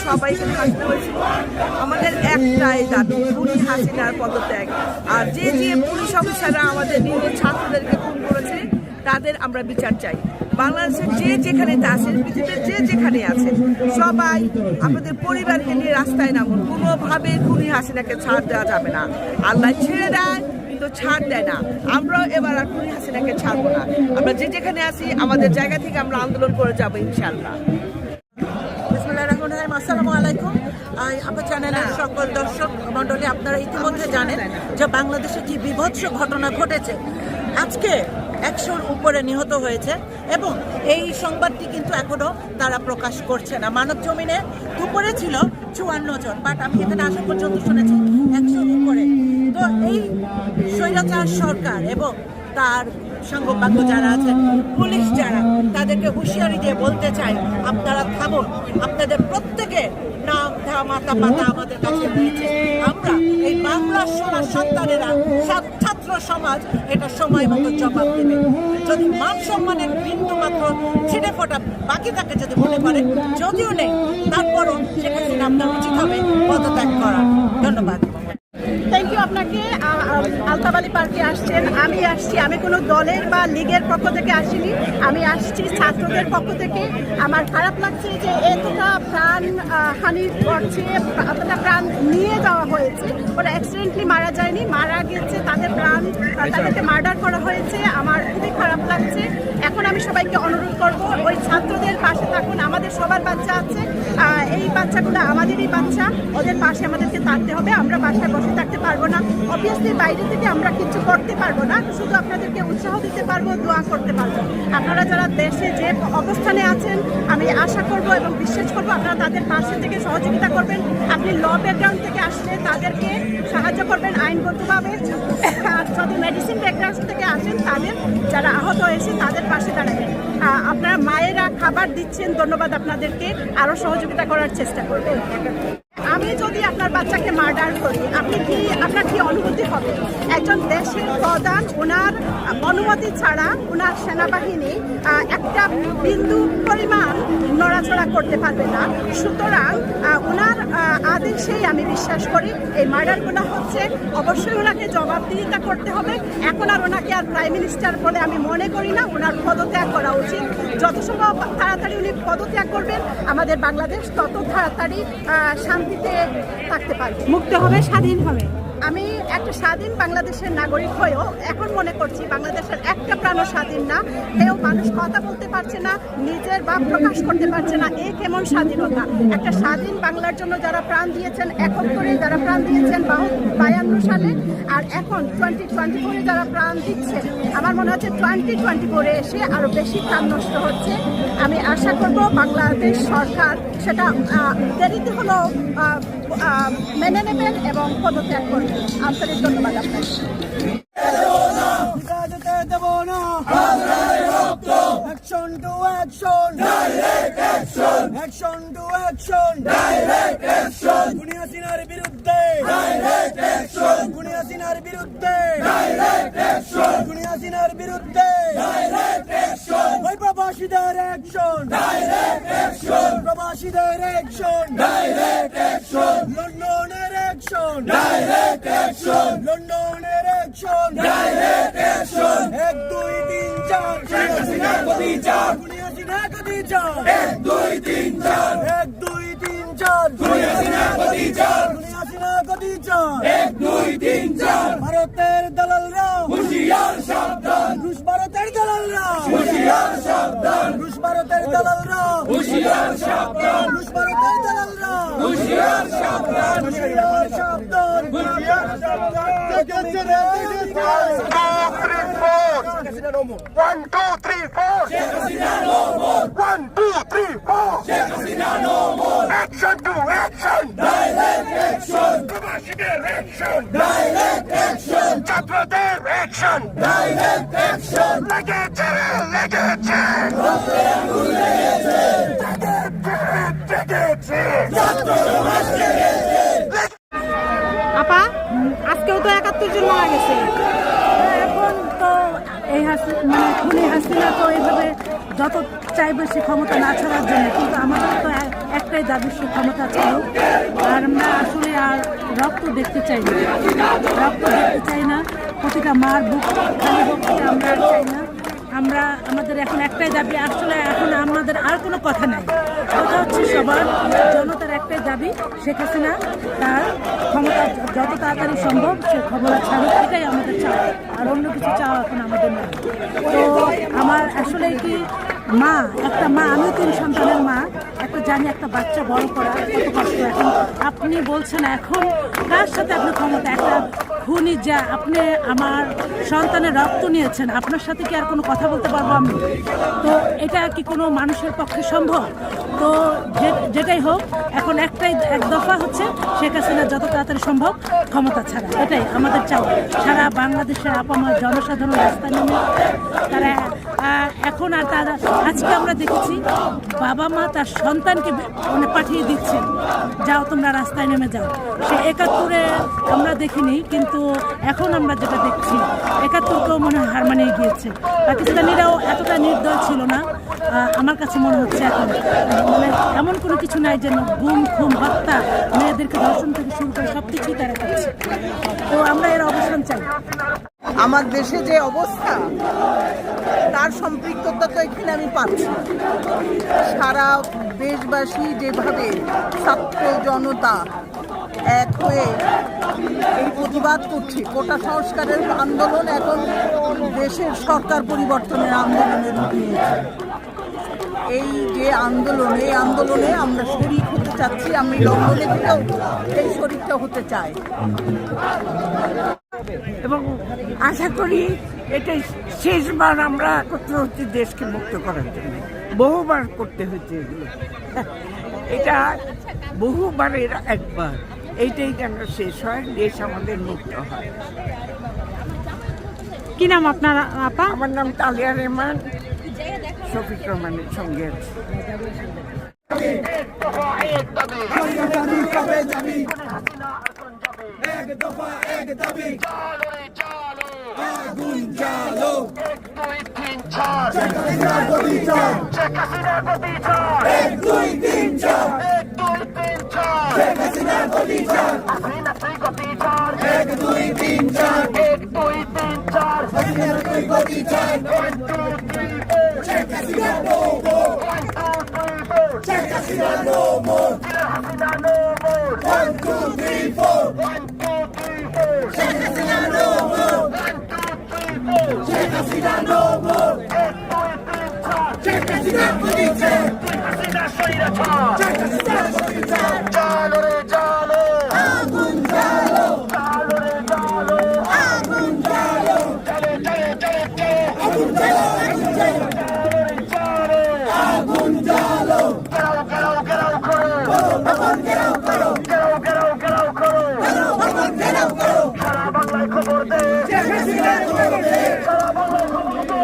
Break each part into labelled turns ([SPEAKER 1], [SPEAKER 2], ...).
[SPEAKER 1] সবাই এখানে হাসতে হয়েছিল। আমাদের একটাই দাবি, খুনি হাসিনার পদত্যাগ। আর যে যে পুলিশ অফিসাররা আমাদের নিজ ছাত্রদেরকে খুন করেছে তাদের আমরা বিচার চাই। বাংলাদেশের যে যেখানে আছেন, পৃথিবীর যে যেখানে আছেন, সবাই আপনাদের পরিবারকে নিয়ে রাস্তায় নামুন। কোনোভাবে খুনি হাসিনাকে ছাড় দেওয়া যাবে না। আল্লাহ ছেড়ে দেয় কিন্তু ছাড় দেয় না। আমরাও এবার আর খুনি হাসিনাকে ছাড়বো না। আমরা যে যেখানে আছি আমাদের জায়গা থেকে আমরা আন্দোলন করে যাবো ইনশাআল্লাহ।
[SPEAKER 2] আসসালামু আলাইকুম। আমার চ্যানেলের সকল দর্শক মণ্ডলী, আপনারা ইতিমধ্যে জানেন যে বাংলাদেশে কি বিভৎস ঘটনা ঘটেছে। আজকে 100-র উপরে নিহত হয়েছে এবং এই সংবাদটি কিন্তু এখনো তারা প্রকাশ করছে না। মানব জমিনে দুপুরে ছিল 54 জন, বাট আমি এখানে আসা পর্যন্ত শুনেছি 100-র উপরে। তো এই স্বৈরাচার সরকার এবং তার সাংবাদিক যারা আছেন, পুলিশ যারা, তাদেরকে হুঁশিয়ারি দিয়ে বলতে চাই, আপনারা থামুন। আপনাদের প্রত্যেকে নাম মাথা পাতা আমাদের কাছে রয়েছে। আমরা এই বাংলার সোনার সন্তানেরা, ছাত্র সমাজ এটা সময় মতো জবাব দেবে। যদি মান সম্মানের বিন্দু মাত্র ছিঁড়ে ফোটা বাকি থাকে যদি মনে করেন, যদিও নেই, তারপরও সেখানে আপনার উচিত হবে পদত্যাগ করা। ধন্যবাদ।
[SPEAKER 3] থ্যাংক ইউ আপনাকে। আলতাবালি পার্কে আসছেন, আমি আসছি। আমি কোনো দলের বা লীগের পক্ষ থেকে আসিনি, আমি আসছি ছাত্রদের পক্ষ থেকে। আমার খারাপ লাগছে যে এতটা প্রাণ হানি করছে, এতটা প্রাণ নিয়ে যাওয়া হয়েছে। ওরা অ্যাক্সিডেন্টলি মারা যায়নি, মারা গেছে, তাদের প্রাণ, তাদেরকে মার্ডার করা হয়েছে। আমার খুবই খারাপ লাগছে। এখন আমি সবাইকে অনুরোধ করব, ওই ছাত্রদের পাশে থাকুন। আমাদের সবার বাচ্চা আছে, এই বাচ্চাগুলো আমাদেরই বাচ্চা, ওদের পাশে আমাদেরকে থাকতে হবে। আমরা বাসায় বসে থাকতে পারবো না। অবভিয়াসলি বাইরে থেকে আমরা কিছু করতে পারবো না, শুধু আপনাদেরকে উৎসাহ দিতে পারবো, দোয়া করতে পারবো। আপনারা যারা দেশে যে অবস্থানে আছেন, আমি আশা করব এবং বিশ্বাস করবো আপনারা তাদের পাশে থেকে সহযোগিতা করবেন। আপনি ল ব্যাকগ্রাউন্ড থেকে আসলে তাদেরকে সাহায্য করবেন আইনগতভাবে। আর যদি মেডিসিন ব্যাকগ্রাউন্ড থেকে আসেন, তাদের যারা আহত হয়েছে তাদের পাশে দাঁড়াবেন। আপনারা মায়েরা খাবার দিচ্ছেন, ধন্যবাদ আপনাদেরকে। আরও সহযোগিতা করার চেষ্টা করবেন। আমি যদি আপনার বাচ্চাকে মার্ডার করি, আপনার কি অনুভূতি হবে? একজন দেশের প্রধান, ওনার অনুমতি ছাড়া ওনার সেনাবাহিনী একটা বিন্দু পরিমাণ নড়াচড়া করতে পারবে না। সুতরাং ওনার আদেশেই আমি বিশ্বাস করি এই মার্ডারগুলো হচ্ছে। অবশ্যই ওনাকে জবাবদিহিতা করতে হবে। এখন আর ওনাকে আর প্রাইম মিনিস্টার বলে আমি মনে করি না, ওনার পদত্যাগ করা উচিত। যত সম্ভব তাড়াতাড়ি উনি পদত্যাগ করবেন, আমাদের বাংলাদেশ তত তাড়াতাড়ি শান্তিতে থাকতে পারবে, মুক্ত হবে, স্বাধীন হবে। আমি একটা স্বাধীন বাংলাদেশের নাগরিক হয়েও এখন মনে করছি বাংলাদেশের একটা প্রাণও স্বাধীন না। কেউ মানুষ কথা বলতে পারছে না, নিজের ভাব প্রকাশ করতে পারছে না। এই কেমন স্বাধীনতা? একটা স্বাধীন বাংলার জন্য যারা প্রাণ দিয়েছেন 71-এ, যারা প্রাণ দিয়েছেন 52 সালে, আর এখন 2024-এ যারা প্রাণ দিচ্ছে, আমার মনে হচ্ছে 2024-এ এসে আরও বেশি প্রাণ নষ্ট হচ্ছে। আমি আশা করব বাংলাদেশ সরকার সেটা দেরিতে হলেও মেনে নেবেন এবং পদত্যাগ করবেন। আন্তরিক ধন্যবাদ আপনাকে।
[SPEAKER 4] Action to action, direct action. Action to action, direct action. খুনি হাসিনার বিরুদ্ধে direct action. খুনি হাসিনার বিরুদ্ধে direct action. খুনি হাসিনার বিরুদ্ধে direct action. ওই বাবা প্রবাসীদের অ্যাকশন, ডাইরেক্ট অ্যাকশন, প্রবাসীদের অ্যাকশন, ডাইরেক্ট অ্যাকশন, লন্ডনের অ্যাকশন, ডাইরেক্ট অ্যাকশন, লন্ডনের action, direct action. 1 2 3 4 Sheikh Hasina গদি 4, দুনিয়া হাসিনা গদি 4, 1 2 3 4, 1 2 3 4, দুনিয়া হাসিনা গদি 4, দুনিয়া হাসিনা গদি 4, 1 2 3 4। ভারতের দালালরা হুঁশিয়ার সাবধান, রুশ ভারতের দালালরা হুঁশিয়ার সাবধান, রুশ ভারতের দালালরা হুঁশিয়ার সাবধান, রুশ ভারতের দালালরা হুঁশিয়ার সাবধান, হুঁশিয়ার সাবধান, হুঁশিয়ার সাবধান।
[SPEAKER 5] 1 2 3 4
[SPEAKER 4] Sheikh Hasina no more,
[SPEAKER 5] 1 2 3 4
[SPEAKER 4] Sheikh Hasina no more,
[SPEAKER 5] Action to action!
[SPEAKER 4] direct action,
[SPEAKER 5] প্রবাসীদের action!
[SPEAKER 4] direct action,
[SPEAKER 5] ছাত্রদের action!
[SPEAKER 4] direct action।
[SPEAKER 5] লেগেছে লেগেছে
[SPEAKER 4] রক্তে আগুন লেগেছে,
[SPEAKER 5] লেগেছে
[SPEAKER 4] ছাত্র সমাজ লেগেছে।
[SPEAKER 3] আপা আজকেও তো 71 জন মারা গেছে।
[SPEAKER 6] এখন তো এই মানে খুনি হাসিনা তো এইভাবে যত চাইবে সে ক্ষমতা না ছাড়ার জন্য, কিন্তু আমাদের তো একটাই দাবি সে ক্ষমতা ছাড়ুক। আর আমরা আসলে আর রক্ত দেখতে চাই না, রক্ত দেখতে চাই না, প্রতিটা মার বুক খালি হোক আমরা আর চাই না। আমরা আমাদের এখন একটাই দাবি, আসলে এখন আমাদের আর কোনো কথা নাই, কথা হচ্ছে সবার জনতার একটাই দাবি শেখ হাসিনা তার ক্ষমতা যত তাড়াতাড়ি সম্ভব সে ক্ষমতা ছাড়ুক, এটাই আমাদের চাওয়া, আর অন্য কিছু চাওয়া এখন আমাদের নেই। তো আমার আসলে কি মা, একটা মা, আমিও 3 সন্তানের মা, একটা জানি একটা বাচ্চা বড় করা কত কষ্ট। এখন আপনি বলছেন এখন কার সাথে আপনি ক্ষমতা, একটা খুনি যা আপনি আমার সন্তানের রক্ত নিয়েছেন, আপনার সাথে কি আর কোনো কথা বলতে পারবো আমি? তো এটা কি কোনো মানুষের পক্ষে সম্ভব? তো যেটাই হোক এখন একটাই এক দফা হচ্ছে শেখ হাসিনা যত তাড়াতাড়ি সম্ভব ক্ষমতা ছাড়া, এটাই আমাদের চাওয়া। সারা বাংলাদেশের আপামর জনসাধারণ রাস্তায় নেমে তারা এখন আর তারা আজকে আমরা দেখেছি বাবা মা তার সন্তানকে মানে পাঠিয়ে দিচ্ছে, যাও তোমরা রাস্তায় নেমে যাও। সে 71-এ আমরা দেখিনি, কিন্তু এখন আমরা যেটা দেখছি 71কেও মনে হয় হার মানিয়ে গিয়েছে। পাকিস্তানিরাও এতটা নির্দয় ছিল না আমার কাছে মনে হচ্ছে। এখন মানে এমন কোনো কিছু নাই যেন গুম খুম হত্যা মেয়েদেরকে ধর্ষণ থেকে শুরু করে সব কিছুই তারা করছে। তো আমরা এর অবসান চাই।
[SPEAKER 1] আমার দেশে যে অবস্থা তার সম্পৃক্ততা তো এখানে আমি পাচ্ছি। সারা দেশবাসী যেভাবে ছাত্র জনতা এক হয়ে এই প্রতিবাদ করছে, কোটা সংস্কারের আন্দোলন এখন দেশের সরকার পরিবর্তনের আন্দোলনের রূপ নিয়েছে। এই যে আন্দোলন, এই আন্দোলনে আমরা শরিক হতে চাচ্ছি। আমি লন্ডনে থেকেও এই শরিকটা হতে চাই
[SPEAKER 7] এবং আশা করি এটাই শেষবার আমরা একত্র হচ্ছি দেশকে মুক্ত করার জন্য। বহুবার করতে হচ্ছে এগুলো, এটা বহুবারের একবার। এইটাই যেন শেষ হয়, দেশ আমাদের মুক্ত হয়।
[SPEAKER 3] কি নাম আপনার আপা?
[SPEAKER 7] আমার নাম তালিয়া রহমান, শফিক রহমানের সঙ্গে আছি।
[SPEAKER 4] এক দফা এক দাবি, এক দফা এক দাবি, আগুন জ্বালো, 1 2 3 4 শেখ হাসিনা গদি 4, 1 2 3 4, 1 2 3 4 শেখ হাসিনা গদি 4, 1 2 3 4, 1 2 3 4 হাসিনা গদি 4, 1 2 3 4 Sheikh Hasina no more, 1 2 3 4 Sheikh Hasina no more, 1 2 3 4 Sheikh Hasina no more, 1 2 3 4 Sheikh Hasina no more, 1 2 3 4 Sheikh Hasina গদি 4, শেখ হাসিনা গদি 4 জালো রে জালো, আগুন জালো, জালো রে জালো, আগুন জালো, চলে চলে চলে আগুন জালো, আগুন জালো, আগুন জালো, গেরাও গেরাও গেরাও করো, ভগবান গেরাও করো, গেরাও গেরাও গেরাও করো, ভগবান গেরাও করো, সারা বাংলায় খবর দে, শেখ হাসিনা খবর দে, সারা বাংলায় খবর দে,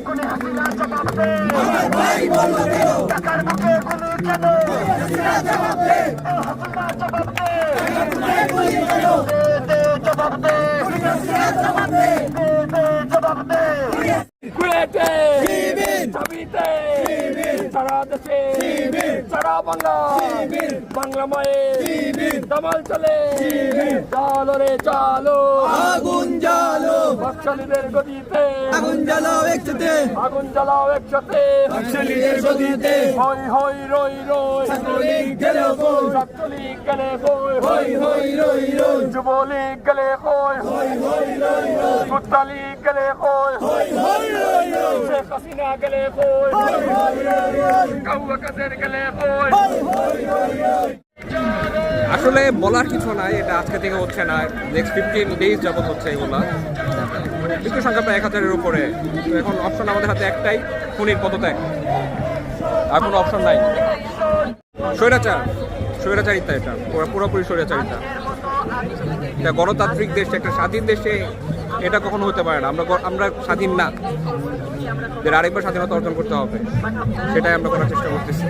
[SPEAKER 4] খুনি হাসিনা জবাব দে টাকার বুকে গুলি কেন হাসিনা জবাব দে দে জবাব দে দে জবাব দে
[SPEAKER 8] কুয়েতে চাবিতে সারা দেশে সারা বাংলা বাংলা মায়ের দামাল চলে চালো রে চালো
[SPEAKER 9] আগুন জ্বালো
[SPEAKER 8] বাকশালীদের গদিতে
[SPEAKER 9] আগুন জ্বালাও একসাথে
[SPEAKER 8] আগুন জ্বালাও একসাথে
[SPEAKER 9] বাকশালীদের গদিতে
[SPEAKER 8] হই হই রই রই
[SPEAKER 9] ছাত্রলীগ গেলে কই
[SPEAKER 8] ছাত্রলীগ গেলে কই
[SPEAKER 9] হই হই রই রই
[SPEAKER 8] যুবলীগ গেলে কই
[SPEAKER 9] হই হই রই রই
[SPEAKER 8] মুক্তালীগ গেলে কই
[SPEAKER 9] হই হই রই রই
[SPEAKER 8] শেখ হাসিনা গেলে কই
[SPEAKER 9] হই হই রই রই
[SPEAKER 8] কাউয়া কাদের গেলে কই
[SPEAKER 9] হই হই রই রই
[SPEAKER 10] আসলে বলার কিছু নাই, এটা আজকে থেকে হচ্ছে না, নেক্সট 15 ডেজ যাবত হচ্ছে এগুলা। মৃত্যু সংখ্যা প্রায় 1000-এর উপরে। তো এখন অপশন আমাদের হাতে একটাই, খুনির পদত্যাগ, আর কোনো অপশন নাই। স্বৈরাচারিতা, এটা পুরোপুরি স্বৈরাচারিতা। এটা গণতান্ত্রিক দেশ, একটা স্বাধীন দেশে এটা কখনো হতে পারে না। আমরা স্বাধীন না, আরেকবার স্বাধীনতা অর্জন করতে হবে, সেটাই আমরা করার চেষ্টা করতেছি।